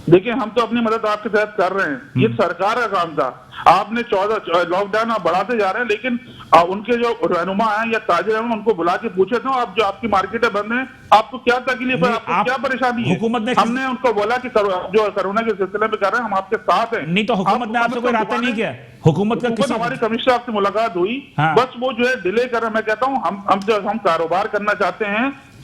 دیکھیں ہم تو اپنی مدد آپ کے تحت کر رہے ہیں, یہ سرکار کا کام تھا. آپ نے 14 لاک ڈاؤن بڑھاتے جا رہے ہیں, لیکن ان کے جو رہنما ہیں یا تاجر ہیں ان کو بلا کے پوچھے تھے, آپ جو آپ کی مارکیٹیں بند ہیں آپ کو کیا تکلیف ہے, آپ کو کیا پریشانی ہے. ہم نے ان کو بولا کہ جو کرونا کے سلسلے میں کر رہے ہیں ہم آپ کے ساتھ ہیں. نہیں تو حکومت نے آپ سے کوئی رابطہ نہیں کیا؟ حکومت ہماری کمشنر صاحب سے ملاقات ہوئی, بس وہ جو ہے ڈیلے کر رہے ہیں. میں کہتا ہوں ہم کاروبار کرنا چاہتے ہیں,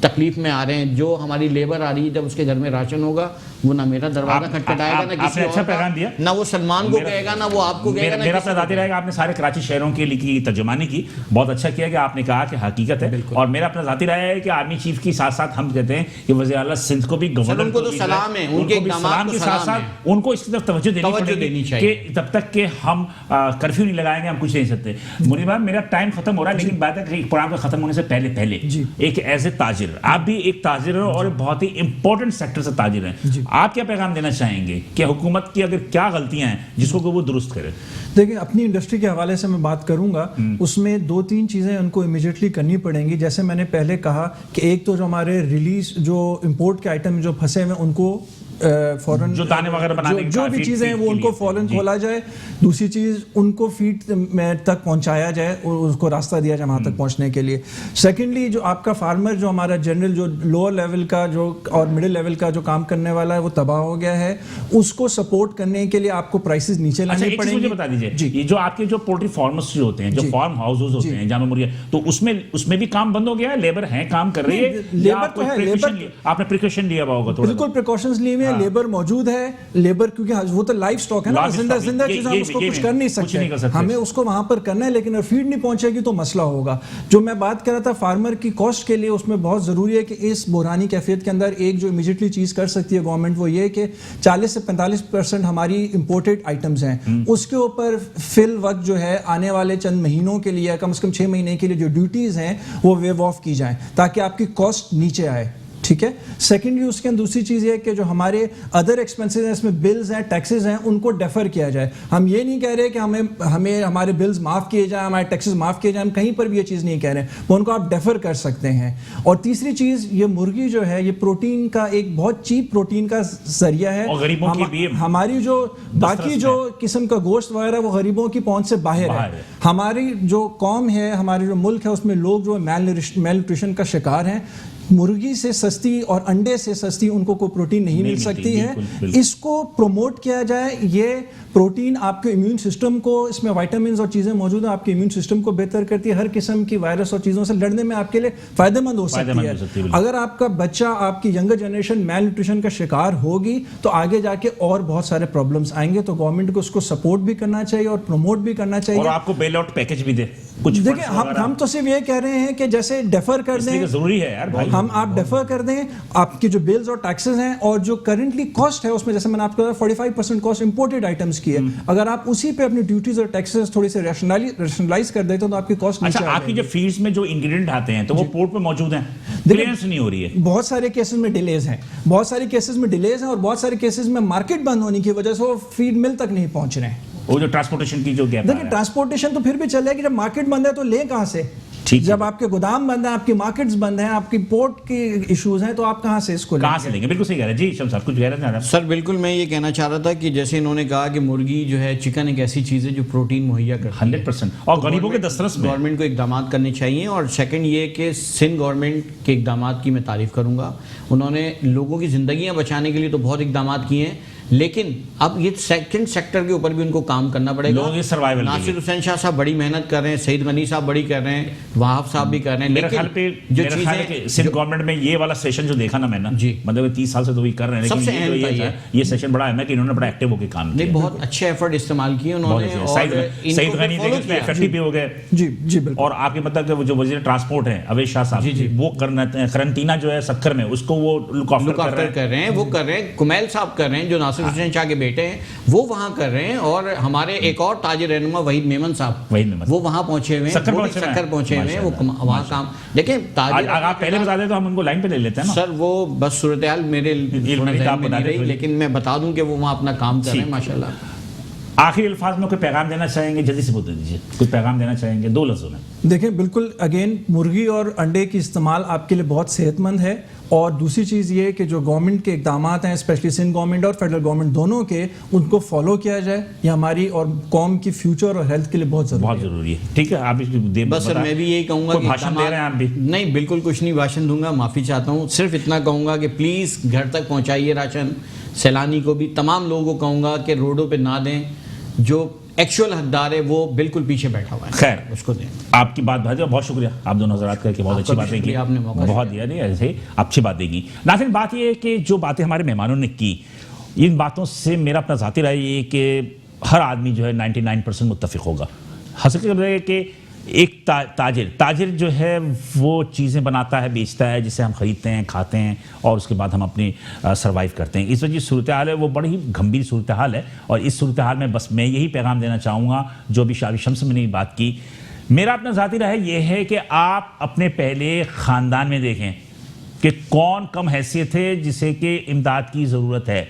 تکلیف میں آ رہے ہیں. جو ہماری لیبر آ رہی ہے جب اس کے گھر میں راشن ہوگا وہ نہ میرا دروازہ کھٹکھٹائے گا نہ کسی اور کا, نہ وہ سلمان کو کہے گا نہ وہ آپ کو کہے گا. میرا اپنا ذاتی رہے گا, آپ نے سارے کراچی شہروں کے لیے ترجمانی کی, بہت اچھا کیا کہ آپ نے کہا کہ حقیقت ہے. اور میرا اپنا ذاتی رائے ہے کہ آرمی چیف کی ساتھ ساتھ ہم کہتے ہیں کہ وزیر اعلیٰ سندھ کو بھی گورنر کو سلام ہے, ان کے اقدامات کے ساتھ ساتھ ان کو اس کی طرف توجہ دینی چاہیے کہ جب تک کہ ہم کرفیو نہیں لگائیں گے ہم کچھ نہیں سکتے. منیر بھائی میرا ٹائم ختم ہو رہا ہے, لیکن بات ہے کہ پروگرام کا ختم ہونے سے پہلے ایک ایز اے تاجر, آپ بھی ایک تاجر ہو اور بہت ہی امپورٹنٹ سیکٹر سے تاجر ہیں, آپ کیا پیغام دینا چاہیں گے کہ حکومت کی اگر کیا غلطیاں ہیں جس کو وہ درست کرے؟ دیکھیں اپنی انڈسٹری کے حوالے سے میں بات کروں گا, اس میں 2-3 چیزیں ان کو امیجیٹلی کرنی پڑیں گی. جیسے میں نے پہلے کہا کہ ایک تو جو ہمارے ریلیز جو امپورٹ کے آئٹم جو پھنسے ہوئے ان کو فوراً جو دانے وغیرہ بنانے جو بھی چیزیں ہیں وہ ان کو فوراً کھولا جائے. دوسری چیز ان کو فیڈ میں تک پہنچایا جائے اور اس کو راستہ دیا جائے وہاں تک پہنچنے کے لیے. سیکنڈلی جو آپ کا فارمر جو ہمارا جنرل جو لوور لیول کا جو اور مڈل لیول کا جو کام کرنے والا ہے وہ تباہ ہو گیا ہے, اس کو سپورٹ کرنے کے لیے آپ کو پرائسز نیچے لانے پڑیں گے. مجھے بتا دیجیے یہ جو آپ کے جو پولٹری فارمرز جو ہوتے ہیں, جو فارم ہاؤسز ہوتے ہیں جہاں مرغیاں, تو اس میں بھی کام بند ہو گیا ہے؟ لیبر ہیں کام کر رہی ہے, لیبر تو ہے, آپ نے پریکاشن لیا ہوا ہوگا؟ بالکل پریکاشنز لیے ہوئے ہیں, لیبر موجود ہے. لیبر کیونکہ وہ تو لائف سٹاک ہے نا, زندہ چیز, ہم اس کو کچھ کر نہیں سکتے, ہمیں اس کو وہاں پر کرنا ہے. لیکن اگر فیڈ نہیں پہنچے گی تو مسئلہ ہوگا. جو میں بات کر رہا تھا فارمر کی کاسٹ کے لیے, اس میں بہت ضروری ہے کہ اس بحرانی کیفیت کے اندر ایک جو امیجیٹلی چیز کر سکتی ہے گورنمنٹ وہ یہ کہ 40 سے 45% ہماری امپورٹڈ آئٹمز ہیں, اس کے اوپر فی الوقت جو ہے آنے والے چند مہینوں کے لیے کم از کم 6 مہینے کے لیے جو ڈیوٹیز ہیں وہ ویو آف کی جائیں تاکہ آپ کی کاسٹ نیچے آئے. ٹھیک ہے. سیکنڈلی اس کے اندر دوسری چیز یہ ہے کہ جو ہمارے ادر ایکسپینسز ہیں, اس میں بلز ہیں, ٹیکسز ہیں, ان کو ڈیفر کیا جائے. ہم یہ نہیں کہہ رہے کہ ہمیں ہمارے بلز معاف کیے جائیں, ہمارے ٹیکسز معاف کیے جائیں, ہم کہیں پر بھی یہ چیز نہیں کہہ رہے ہیں, وہ ان کو آپ ڈیفر کر سکتے ہیں. اور تیسری چیز یہ مرغی جو ہے یہ پروٹین کا ایک بہت چیپ پروٹین کا ذریعہ ہے, ہماری جو باقی جو قسم کا گوشت وغیرہ وہ غریبوں کی پہنچ سے باہر ہے. ہماری جو قوم ہے, ہمارے جو ملک ہے, اس میں لوگ جو میل نیوٹریشن کا شکار ہیں. مرغی سے سستی اور انڈے سے سستی ان کو کوئی پروٹین نہیں مل سکتی ہے. اس کو پروموٹ کیا جائے. یہ پروٹین آپ کے امیون سسٹم کو, اس میں وائٹامنز اور چیزیں موجود ہیں, آپ کے امیون سسٹم کو بہتر کرتی ہے, ہر قسم کی وائرس اور چیزوں سے لڑنے میں آپ کے لیے فائدہ مند ہو سکتی ہے. اگر آپ کا بچہ, آپ کی ینگر جنریشن میل نیوٹریشن کا شکار ہوگی تو آگے جا کے اور بہت سارے پرابلمس آئیں گے. تو گورنمنٹ کو اس کو سپورٹ بھی کرنا چاہیے اور پروموٹ بھی کرنا چاہیے, اور آپ کو بیل آؤٹ پیکج بھی دے. دیکھیں ہم تو صرف یہ کہہ رہے ہیں کہ جیسے ڈیفر کر دیں, ضروری ہے یار بھائی, ہم آپ ڈیفر کر دیں آپ کی جو بلز اور ٹیکسز ہیں, اور جو کرنٹلی کاسٹ ہے اس میں جیسے میں نے آپ کو 45% کاسٹ امپورٹڈ آئٹمز کی ہے, اگر آپ اسی پہ اپنی ڈیوٹیز اور ٹیکسز تھوڑی سے ریشنلائز کر دیتے تو آپ کی کاسٹ نیچے آ جائے گی. آپ کی جو فیلڈز میں جو انگریڈینٹ آتے ہیں تو وہ پورٹ پہ موجود ہیں, کلیئرنس نہیں ہو رہی ہے. بہت سارے کیسز میں ڈیلیز ہیں, بہت سارے کیسز میں ڈیلیز ہیں, اور بہت سارے کیسز میں مارکیٹ بند ہونے کی وجہ سے وہ فیڈ مل تک نہیں پہنچ رہے ہیں. وہ جو ٹرانسپورٹیشن کی جو گیپ ہے, دیکھیں ٹرانسپورٹیشن تو پھر بھی چلے گی, جب مارکیٹ بند ہے تو لیں کہاں سے؟ جب آپ کے گودام بند ہیں, آپ کی مارکیٹس بند ہیں, آپ کی پورٹ کی ایشوز ہیں, تو آپ کہاں سے اس کو کہاں سے لیں گے؟ بالکل صحیح کہہ رہے ہیں جی شمس صاحب, کچھ کہہ رہے ہیں سر. بالکل میں یہ کہنا چاہ رہا تھا کہ جیسے انہوں نے کہا کہ مرغی جو ہے, چکن ایک ایسی چیز ہے جو پروٹین مہیا کرتی ہے 100%, اور غریبوں کے دسترس میں گورنمنٹ کو اقدامات کرنے چاہیے. اور سیکنڈ یہ کہ سندھ گورنمنٹ کے اقدامات کی میں تعریف کروں گا, انہوں نے لوگوں کی زندگیاں بچانے کے لیے تو بہت اقدامات کیے ہیں, لیکن اب یہ سیکنڈ سیکٹر کے اوپر بھی ان کو کام کرنا پڑے گا. ناصر حسین شاہ صاحب بڑی محنت کر رہے ہیں, سعید غنی صاحب بڑی کر رہے ہیں, وہاب صاحب بھی کر رہے ہیں. میرے خیال پہ جو چیزیں سندھ گورنمنٹ میں یہ والا سیشن جو دیکھا نا میں نے, مطلب 30 سال سے تو وہی کر رہے ہیں, سب سے اہم یہ سیشن بڑا اہم ہے کہ انہوں نے بڑا ایکٹیو ہو کے کام کیا, بہت اچھے ایفرٹ استعمال کیے انہوں نے. سعید غنی دیکھیں ایفیکٹو بھی ہو گئے. جی جی بالکل. اور آپ کے مطلب جو وزیر ٹرانسپورٹ ہیں اویس شاہ صاحب, وہ قرنطینہ جو ہے سکھر میں, اس کو وہ لک آفٹر کر رہے ہیں. وہ کر رہے ہیں, کمیل صاحب کر رہے ہیں جو ناصر حسین شاہ کے بیٹے ہیں, وہ وہاں کر رہے ہیں. اور ہمارے ایک اور تاجر رہنما وحید میمن صاحب, وہ وہاں پہنچے ہوئے ہیں, سکر پہنچے ہوئے ہیں, وہ وہاں کام. لیکن آپ پہلے بتا دیں تو ہم ان کو لائن پہ لے لیتے ہیں سر. وہ بس صورتحال میرے نہیں رہی, لیکن میں بتا دوں کہ وہ وہاں اپنا کام کر رہے ہیں ماشاء اللہ. آخری الفاظ میں کوئی پیغام دینا چاہیں گے؟ جلدی سے بتا دیجیے, کوئی پیغام دینا چاہیں گے 2 لفظوں میں. دیکھیں بالکل اگین مرغی اور انڈے کی استعمال آپ کے لیے بہت صحت مند ہے. اور دوسری چیز یہ کہ جو گورنمنٹ کے اقدامات ہیں, اسپیشلی سندھ گورنمنٹ اور فیڈرل گورنمنٹ دونوں کے, ان کو فالو کیا جائے. یہ ہماری اور قوم کی فیوچر اور ہیلتھ کے لیے بہت ضروری ہے. ٹھیک ہے, آپ بس سر میں بھی یہی کہوں گا کہ بھاشن دے رہے ہیں آپ بھی؟ نہیں بالکل کچھ نہیں بھاشن دوں گا, معافی چاہتا ہوں. صرف اتنا کہوں گا کہ پلیز گھر تک پہنچائیے راشن, سیلانی کو بھی, تمام لوگوں کو کہوں گا کہ روڈوں پہ نہ دیں. جو ایکچوئل حقدار ہے وہ بالکل پیچھے بیٹھا ہوا ہے. خیر اس کو دیں. آپ کی بات بھائی بہت شکریہ, آپ دونوں حضرات کا کہ بہت اچھی باتیں کی, آپ نے موقع بہت دیا نہیں ایسے ہی اچھی باتیں کی. ناظرین بات یہ ہے کہ جو باتیں ہمارے مہمانوں نے کی, ان باتوں سے میرا اپنا ذاتی رائے یہ کہ ہر آدمی جو ہے 99% متفق ہوگا. حقیقت ہے کہ ایک تاجر جو ہے وہ چیزیں بناتا ہے, بیچتا ہے, جسے ہم خریدتے ہیں, کھاتے ہیں اور اس کے بعد ہم اپنی سروائیو کرتے ہیں. اس وجہ صورتحال ہے وہ بڑی ہی گھمبیر صورتحال ہے, اور اس صورتحال میں بس میں یہی پیغام دینا چاہوں گا جو بھی شاوی شمس میں نے بات کی. میرا اپنا ذاتی رائے یہ ہے کہ آپ اپنے پہلے خاندان میں دیکھیں کہ کون کم حیثیت ہے جسے کہ امداد کی ضرورت ہے.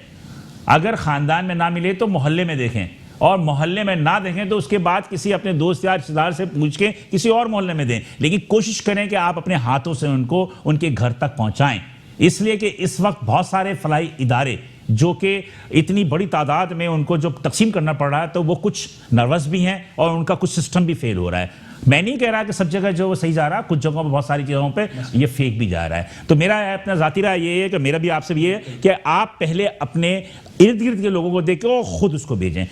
اگر خاندان میں نہ ملے تو محلے میں دیکھیں, اور محلے میں نہ دیکھیں تو اس کے بعد کسی اپنے دوست یا رشتہ دار سے پوچھ کے کسی اور محلے میں دیں, لیکن کوشش کریں کہ آپ اپنے ہاتھوں سے ان کو ان کے گھر تک پہنچائیں. اس لیے کہ اس وقت بہت سارے فلاحی ادارے جو کہ اتنی بڑی تعداد میں ان کو جو تقسیم کرنا پڑ رہا ہے تو وہ کچھ نروس بھی ہیں اور ان کا کچھ سسٹم بھی فیل ہو رہا ہے. میں نہیں کہہ رہا کہ سب جگہ جو صحیح جا رہا ہے, کچھ جگہوں پہ بہت ساری چیزوں پہ یہ فیک بھی جا رہا ہے. تو میرا اپنا ذاتی رائے یہ ہے کہ میرا بھی آپ سے یہ ہے کہ آپ پہلے اپنے ارد گرد کے لوگوں کو دیکھیں اور خود اس کو بھیجیں.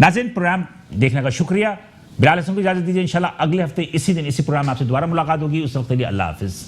ناظرین پروگرام دیکھنے کا شکریہ. بلال حسن کو اجازت دیجیے, انشاءاللہ اگلے ہفتے اسی دن اسی پروگرام میں آپ سے دوبارہ ملاقات ہوگی. اس وقت کے لیے اللہ حافظ.